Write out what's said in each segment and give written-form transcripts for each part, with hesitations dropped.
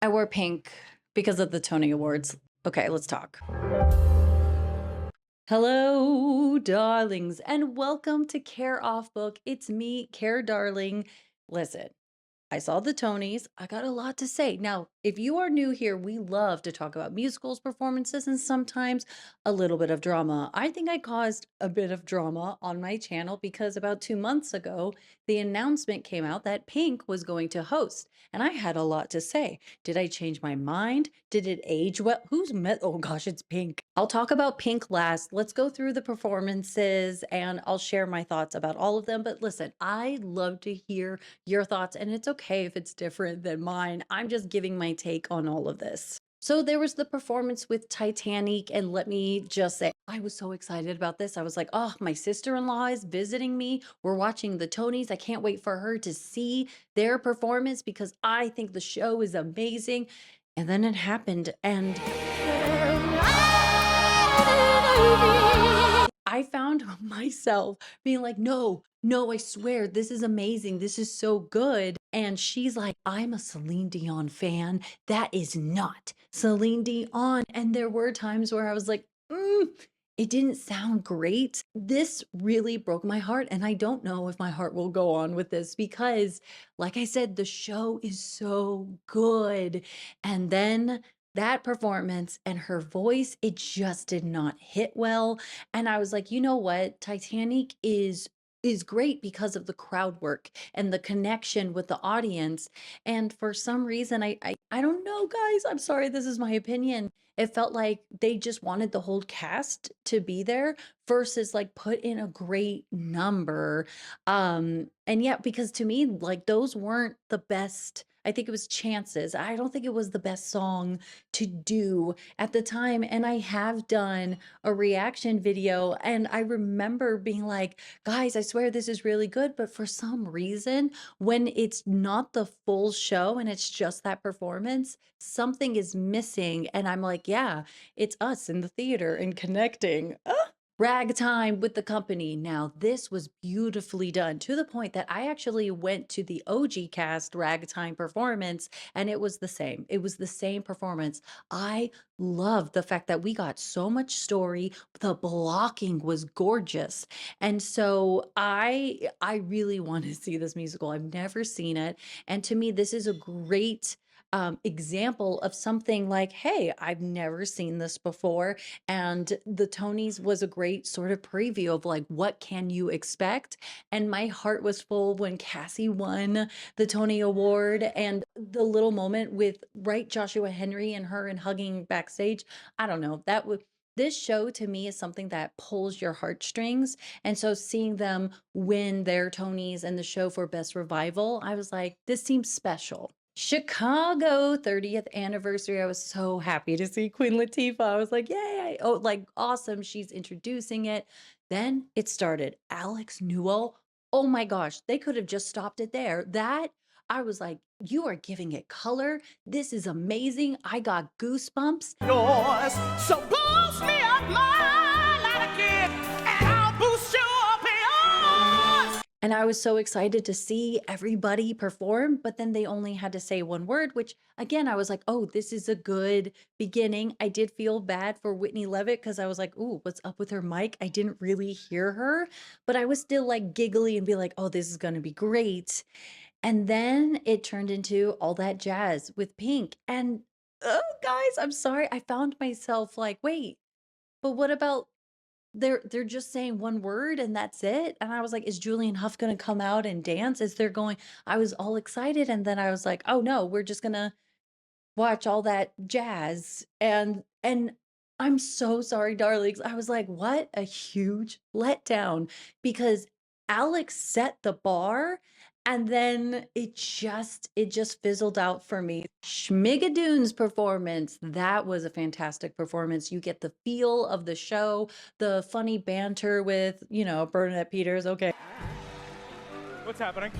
I wore pink because of the Tony Awards. Okay, let's talk. Hello, darlings, and welcome to Care Off Book. It's me, Care Darling. Listen, I saw the Tonys. I got a lot to say. Now, if you are new here, we love to talk about musicals, performances, and sometimes a little bit of drama. I think I caused a bit of drama on my channel because about 2 months ago, the announcement came out that Pink was going to host, and I had a lot to say. Did I change my mind? Did it age well? Who's met? Oh gosh, it's Pink. I'll talk about Pink last. Let's go through the performances and I'll share my thoughts about all of them. But listen, I love to hear your thoughts, and it's okay if it's different than mine. I'm just giving my take on all of this. So there was the performance with Titanic, and let me just say, I was so excited about this. I was like, oh, my sister-in-law is visiting me. We're watching the Tonys. I can't wait for her to see their performance because I think the show is amazing. And then it happened, and I found myself being like, no, no, I swear, this is amazing. This is so good. And she's like, I'm a Celine Dion fan. That is not Celine Dion. And there were times where I was like, it didn't sound great. This really broke my heart. And I don't know if my heart will go on with this because, like I said, the show is so good. And then that performance and her voice, it just did not hit well. And I was like, you know what? Titanic is great because of the crowd work and the connection with the audience. And for some reason, I don't know, guys. I'm sorry, this is my opinion. It felt like they just wanted the whole cast to be there versus like put in a great number. And yeah, because to me, like those weren't the best. I think it was Chances. I don't think it was the best song to do at the time. And I have done a reaction video, and I remember being like, guys, I swear this is really good. But for some reason, when it's not the full show and it's just that performance, something is missing. And I'm like, yeah, it's us in the theater and connecting. Ragtime with the company. Now, this was beautifully done to the point that I actually went to the OG cast ragtime performance, and it was the same. It was the same performance. I love the fact that we got so much story. The blocking was gorgeous. And so I really want to see this musical. I've never seen it. And to me, this is a great example of something like, hey, I've never seen this before. And the Tonys was a great sort of preview of like, what can you expect? And my heart was full when Cassie won the Tony Award, and the little moment with right Joshua Henry and her and hugging backstage. I don't know. That would this show to me is something that pulls your heartstrings. And so seeing them win their Tonys and the show for Best Revival, I was like, this seems special. Chicago 30th anniversary. I was so happy to see Queen Latifah. I was like, yay. Oh, like awesome. She's introducing it. Then it started. Alex Newell. Oh my gosh, they could have just stopped it there. That I was like, you are giving it color. This is amazing. I got goosebumps. Yours. So boost me up my ladder, kid, and I'll boost you up yours. And I was so excited to see everybody perform, but then they only had to say one word, which again, I was like, oh, this is a good beginning. I did feel bad for Whitney Levitt because I was like, ooh, what's up with her mic? I didn't really hear her, but I was still like giggly and be like, oh, this is going to be great. And then it turned into all that jazz with Pink. And oh, guys, I'm sorry. I found myself like, wait, but what about they're just saying one word and that's it? And I was like, is Julian Huff gonna come out and dance? Is there going I was all excited, and then I was like, oh no, we're just gonna watch all that jazz. And I'm so sorry, darlings. I was like, what a huge letdown because Alex set the bar and then it just fizzled out for me. Schmigadoon's performance, that was a fantastic performance. You get the feel of the show, the funny banter with, Bernadette Peters. Okay. What's happening?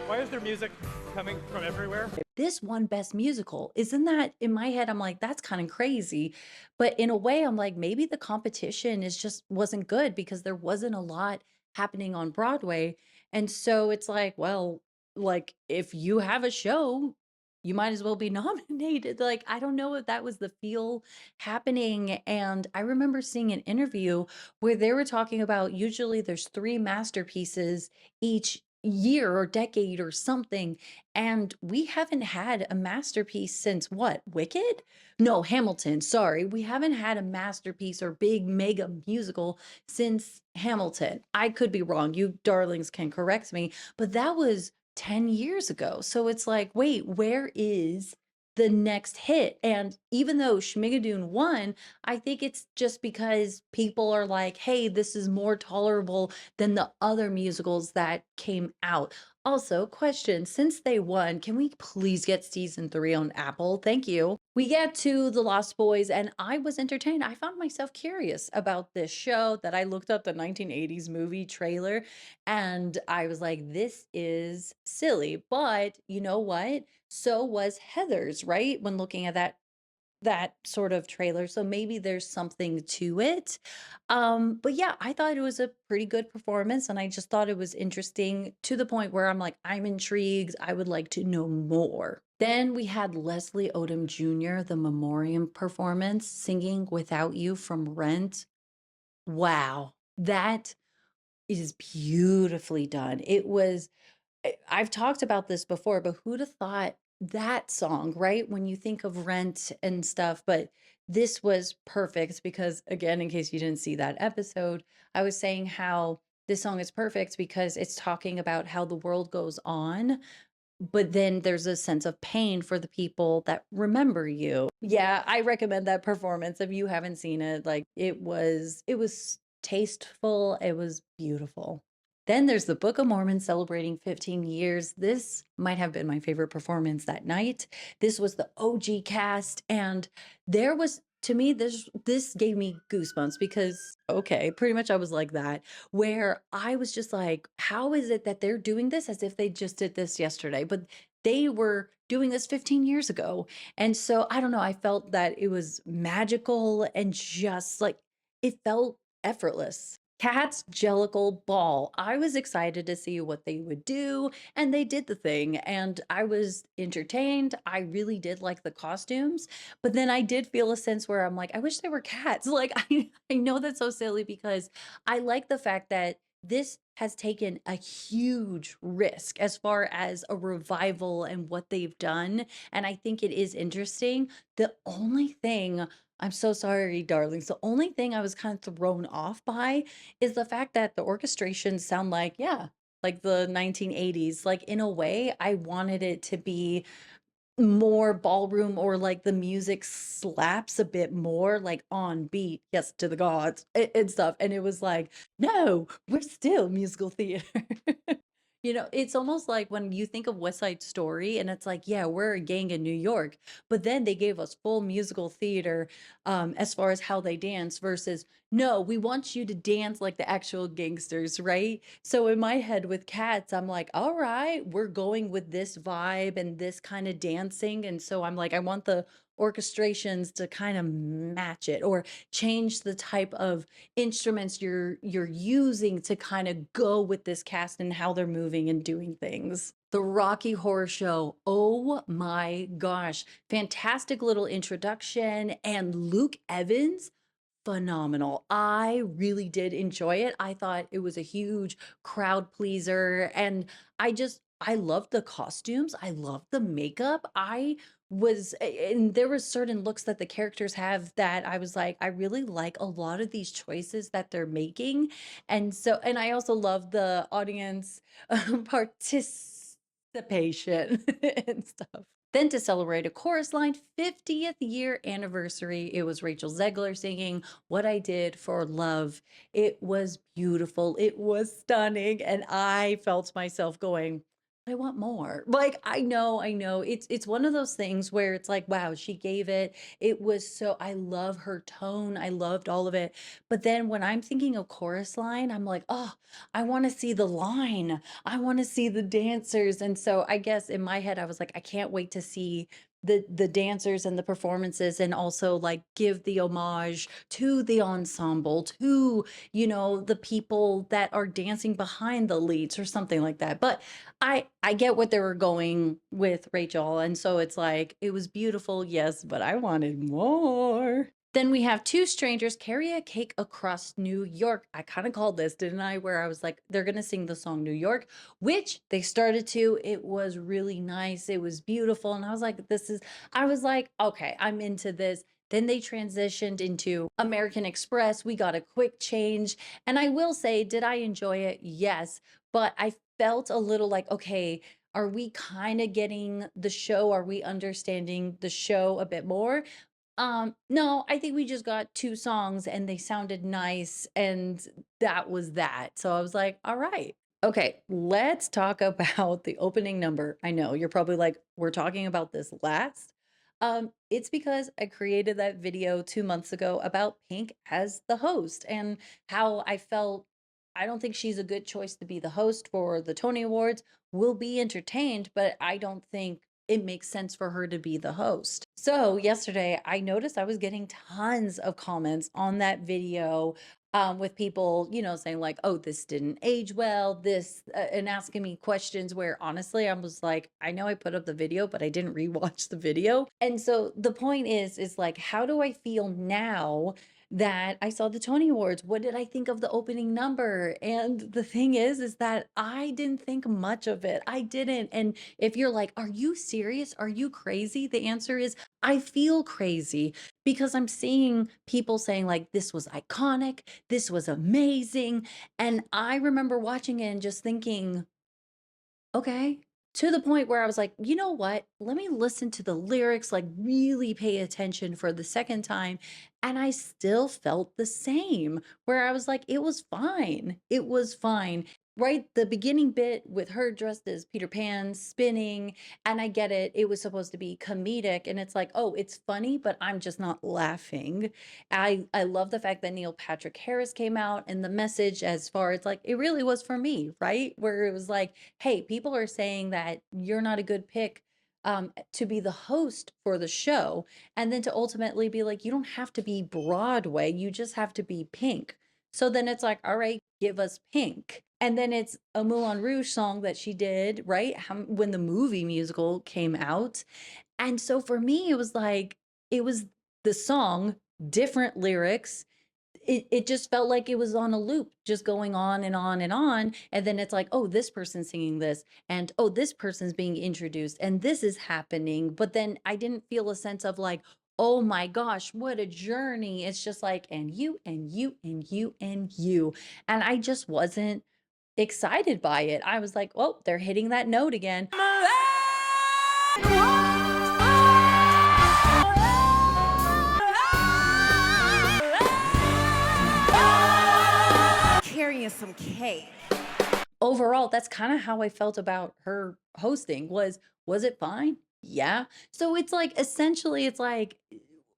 Why is there music coming from everywhere? This won Best Musical. Isn't that in my head? I'm like, that's kind of crazy. But in a way, I'm like, maybe the competition is just wasn't good because there wasn't a lot happening on Broadway. And so it's like, well, like if you have a show, you might as well be nominated. Like, I don't know if that was the feel happening. And I remember seeing an interview where they were talking about usually there's three masterpieces each year or decade or something. And we haven't had a masterpiece since what? Wicked? No, Hamilton. Sorry. We haven't had a masterpiece or big mega musical since Hamilton. I could be wrong. You darlings can correct me, but that was 10 years ago. So it's like, wait, where is the next hit? And even though Schmigadoon won, I think it's just because people are like, hey, this is more tolerable than the other musicals that came out. Also, question, since they won, can we please get season 3 on Apple? Thank you. We get to The Lost Boys, and I was entertained. I found myself curious about this show that I looked up the 1980s movie trailer, and I was like, this is silly. But you know what? So was Heather's, right? When looking at that sort of trailer. So maybe there's something to it. But yeah, I thought it was a pretty good performance and I just thought it was interesting to the point where I'm like, I'm intrigued. I would like to know more. Then we had Leslie Odom Jr., the memoriam performance, singing Without You from Rent. Wow, that is beautifully done. It was I've talked about this before, but who'd have thought that song, right? When you think of Rent and stuff, but this was perfect because, again, in case you didn't see that episode, I was saying how this song is perfect because it's talking about how the world goes on, but then there's a sense of pain for the people that remember you. Yeah, I recommend that performance if you haven't seen it. Like it was tasteful, it was beautiful. Then there's the Book of Mormon celebrating 15 years. This might have been my favorite performance that night. This was the OG cast and there was to me this gave me goosebumps because okay, pretty much I was like that where I was just like, how is it that they're doing this as if they just did this yesterday? But they were doing this 15 years ago. And so I don't know, I felt that it was magical and just like it felt effortless. Cat's Jellicle Ball. I was excited to see what they would do, and they did the thing, and I was entertained. I really did like the costumes, but then I did feel a sense where I'm like, I wish they were cats. Like, I know that's so silly because I like the fact that this has taken a huge risk as far as a revival and what they've done. And I think it is interesting. The only thing I'm so sorry, darlings. The only thing I was kind of thrown off by is the fact that the orchestrations sound like, yeah, like the 1980s. Like in a way, I wanted it to be more ballroom or like the music slaps a bit more like on beat, yes, to the gods and stuff. And it was like, no, we're still musical theater. It's almost like when you think of West Side Story and it's like, yeah, we're a gang in New York, but then they gave us full musical theater as far as how they dance versus no, we want you to dance like the actual gangsters, right? So in my head with Cats, I'm like, all right, we're going with this vibe and this kind of dancing. And so I'm like, I want the orchestrations to kind of match it or change the type of instruments you're using to kind of go with this cast and how they're moving and doing things. The Rocky Horror Show. Oh my gosh. Fantastic little introduction and Luke Evans phenomenal. I really did enjoy it. I thought it was a huge crowd pleaser and I loved the costumes. I loved the makeup. And there were certain looks that the characters have that I was like, I really like a lot of these choices that they're making. And I also love the audience participation and stuff. Then to celebrate a chorus line 50th year anniversary, it was Rachel Zegler singing What I Did for Love. It was beautiful. It was stunning. And I felt myself going, I want more. Like I know. It's one of those things where it's like, wow, she gave it. It was so I love her tone. I loved all of it. But then when I'm thinking of chorus line, I'm like, oh, I want to see the line. I want to see the dancers. And so I guess in my head, I was like, I can't wait to see the dancers and the performances, and also like give the homage to the ensemble, to, the people that are dancing behind the leads or something like that. But I get what they were going with, Rachel, and so it's like it was beautiful, yes, but I wanted more. Then we have two strangers carry a cake across New York. I kind of called this, didn't I? Where I was like, they're going to sing the song New York, which they started to. It was really nice. It was beautiful. And I was like, I was like, okay, I'm into this. Then they transitioned into American Express. We got a quick change. And I will say, did I enjoy it? Yes. But I felt a little like, okay, are we kind of getting the show? Are we understanding the show a bit more? No, I think we just got two songs and they sounded nice, and that was that. So I was like, all right. Okay, let's talk about the opening number. I know you're probably like, we're talking about this last. It's because I created that video 2 months ago about Pink as the host and how I felt. I don't think she's a good choice to be the host for the Tony Awards. We'll be entertained, but I don't think it makes sense for her to be the host. So yesterday, I noticed I was getting tons of comments on that video, with people, saying like, "Oh, this didn't age well," and asking me questions. Where honestly, I was like, I know I put up the video, but I didn't rewatch the video. And so the point is like, how do I feel now that I saw the Tony Awards? What did I think of the opening number? And the thing is that I didn't think much of it. I didn't. And if you're like, are you serious? Are you crazy? The answer is, I feel crazy because I'm seeing people saying, like, this was iconic, this was amazing. And I remember watching it and just thinking, okay. To the point where I was like, you know what? Let me listen to the lyrics, like really pay attention for the second time. And I still felt the same, where I was like, it was fine. It was fine. Right? The beginning bit with her dressed as Peter Pan spinning, and I get it. It was supposed to be comedic. And it's like, oh, it's funny, but I'm just not laughing. I love the fact that Neil Patrick Harris came out, and the message, as far as like, it really was for me, right? Where it was like, hey, people are saying that you're not a good pick, to be the host for the show. And then to ultimately be like, you don't have to be Broadway, you just have to be Pink. So then it's like, all right, give us Pink. And then it's a Moulin Rouge song that she did, right? When the movie musical came out. And so for me, it was like, it was the song, different lyrics. It just felt like it was on a loop, just going on and on and on. And then it's like, oh, this person's singing this, and oh, this person's being introduced, and this is happening. But then I didn't feel a sense of like, oh my gosh, what a journey. It's just like, and you, and you, and you, and you. And I just wasn't excited by it. I was like, oh, they're hitting that note again. Carrying some cake. Overall, that's kind of how I felt about her hosting. Was it fine? Yeah. So it's like, essentially, it's like,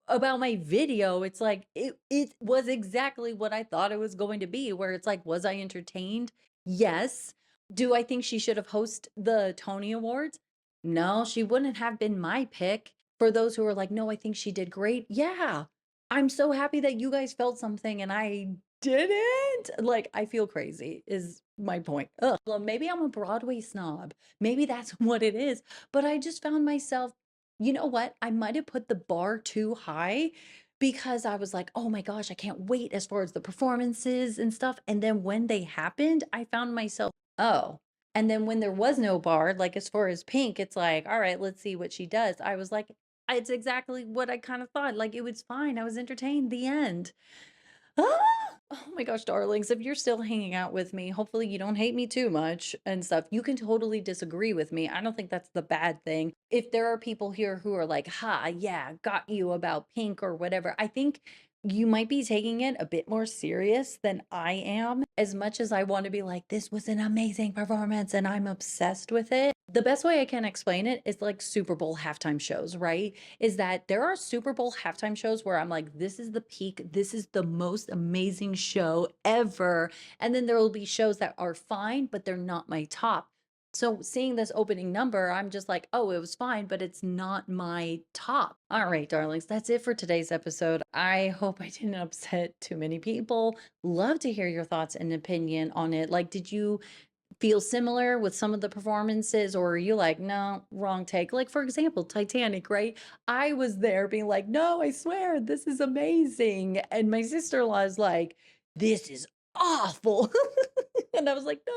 about my video, it's like it was exactly what I thought it was going to be, where it's like, was I entertained? Yes. Do I think she should have hosted the Tony Awards? No, she wouldn't have been my pick. For those who are like, no, I think she did great. Yeah. I'm so happy that you guys felt something and I didn't. Like, I feel crazy, is my point. Ugh. Well, maybe I'm a Broadway snob. Maybe that's what it is. But I just found myself, you know what? I might have put the bar too high, because I was like, oh my gosh, I can't wait as far as the performances and stuff. And then when they happened, I found myself, oh. And then when there was no bar, like as far as Pink, it's like, all right, let's see what she does. I was like, it's exactly what I kind of thought. Like, it was fine. I was entertained. The end. Ah! Oh my gosh, darlings, if you're still hanging out with me, hopefully you don't hate me too much and stuff. You can totally disagree with me. I don't think that's the bad thing. If there are people here who are like, ha, yeah, got you about Pink or whatever, I think you might be taking it a bit more serious than I am. As much as I want to be like, this was an amazing performance and I'm obsessed with it. The best way I can explain it is like Super Bowl halftime shows, right? Is that there are Super Bowl halftime shows where I'm like, this is the peak, this is the most amazing show ever. And then there will be shows that are fine, but they're not my top. So seeing this opening number, I'm just like, oh, it was fine, but it's not my top. All right, darlings, that's it for today's episode. I hope I didn't upset too many people. Love to hear your thoughts and opinion on it. Like, did you feel similar with some of the performances, or are you like, no, wrong take? Like, for example, Titanic, right? I was there being like, no, I swear, this is amazing. And my sister-in-law is like, this is awful. And I was like, no.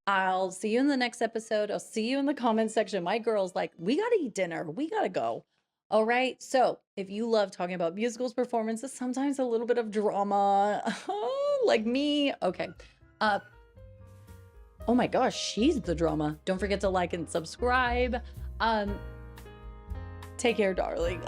I'll see you in the next episode. I'll see you in the comment section. My girl's like, we gotta eat dinner. We gotta go. All right. So if you love talking about musicals, performances, sometimes a little bit of drama, like me. Okay. Oh my gosh, she's the drama. Don't forget to like and subscribe. Take care, darling.